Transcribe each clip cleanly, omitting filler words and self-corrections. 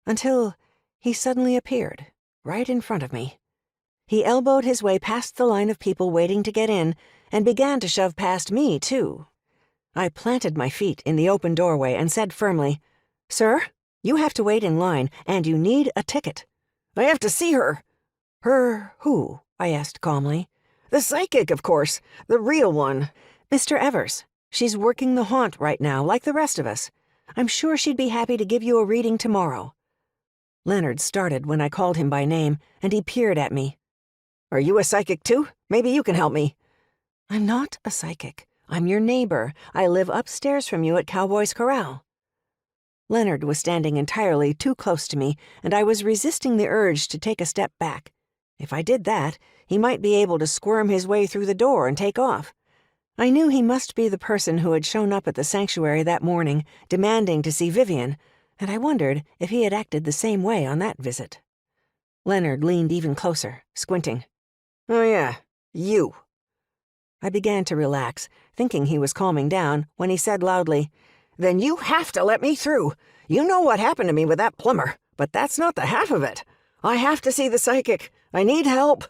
until he suddenly appeared, right in front of me. He elbowed his way past the line of people waiting to get in and began to shove past me, too. I planted my feet in the open doorway and said firmly, "Sir, you have to wait in line, and you need a ticket." "I have to see her." "Her who?" I asked calmly. "The psychic, of course. The real one." "Mr. Evers. She's working the haunt right now, like the rest of us. I'm sure she'd be happy to give you a reading tomorrow." Leonard started when I called him by name, and he peered at me. "Are you a psychic, too? Maybe you can help me." "I'm not a psychic. I'm your neighbor. I live upstairs from you at Cowboy's Corral." Leonard was standing entirely too close to me, and I was resisting the urge to take a step back. If I did that, he might be able to squirm his way through the door and take off. I knew he must be the person who had shown up at the sanctuary that morning, demanding to see Vivian, and I wondered if he had acted the same way on that visit. Leonard leaned even closer, squinting. "Oh yeah, you." I began to relax, thinking he was calming down, when he said loudly, "Then you have to let me through. You know what happened to me with that plumber, but that's not the half of it. I have to see the psychic. I need help."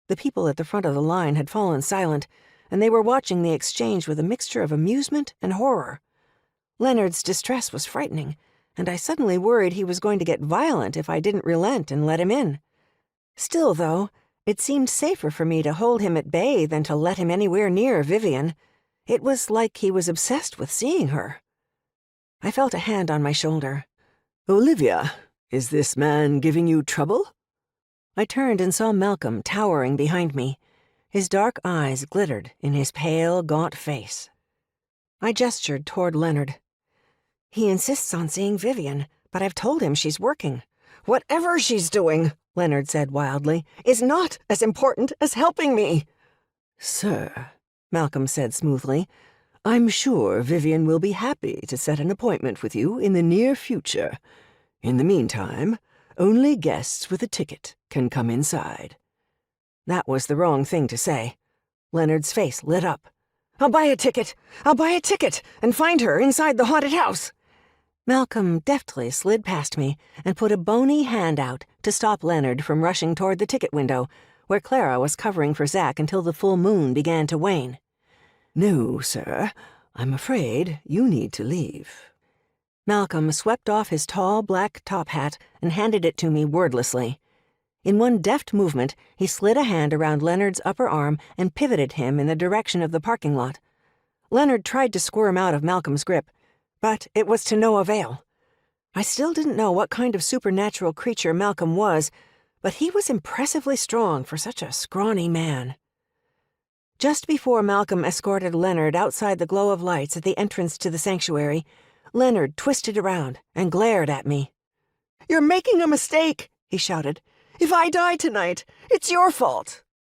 The people at the front of the line had fallen silent, and they were watching the exchange with a mixture of amusement and horror. Leonard's distress was frightening, and I suddenly worried he was going to get violent if I didn't relent and let him in. Still, though, it seemed safer for me to hold him at bay than to let him anywhere near Vivian. It was like he was obsessed with seeing her. I felt a hand on my shoulder. "Olivia, is this man giving you trouble?" I turned and saw Malcolm towering behind me. His dark eyes glittered in his pale, gaunt face. I gestured toward Leonard. "He insists on seeing Vivian, but I've told him she's working." "Whatever she's doing," Leonard said wildly, "is not as important as helping me." "Sir," Malcolm said smoothly, "I'm sure Vivian will be happy to set an appointment with you in the near future. In the meantime, only guests with a ticket can come inside." That was the wrong thing to say. Leonard's face lit up. "I'll buy a ticket! I'll buy a ticket and find her inside the haunted house!" Malcolm deftly slid past me and put a bony hand out to stop Leonard from rushing toward the ticket window, where Clara was covering for Zack until the full moon began to wane. "No, sir. I'm afraid you need to leave." Malcolm swept off his tall black top hat and handed it to me wordlessly. In one deft movement, he slid a hand around Leonard's upper arm and pivoted him in the direction of the parking lot. Leonard tried to squirm out of Malcolm's grip, but it was to no avail. I still didn't know what kind of supernatural creature Malcolm was, but he was impressively strong for such a scrawny man. Just before Malcolm escorted Leonard outside the glow of lights at the entrance to the sanctuary, Leonard twisted around and glared at me. "You're making a mistake," he shouted. "If I die tonight, it's your fault."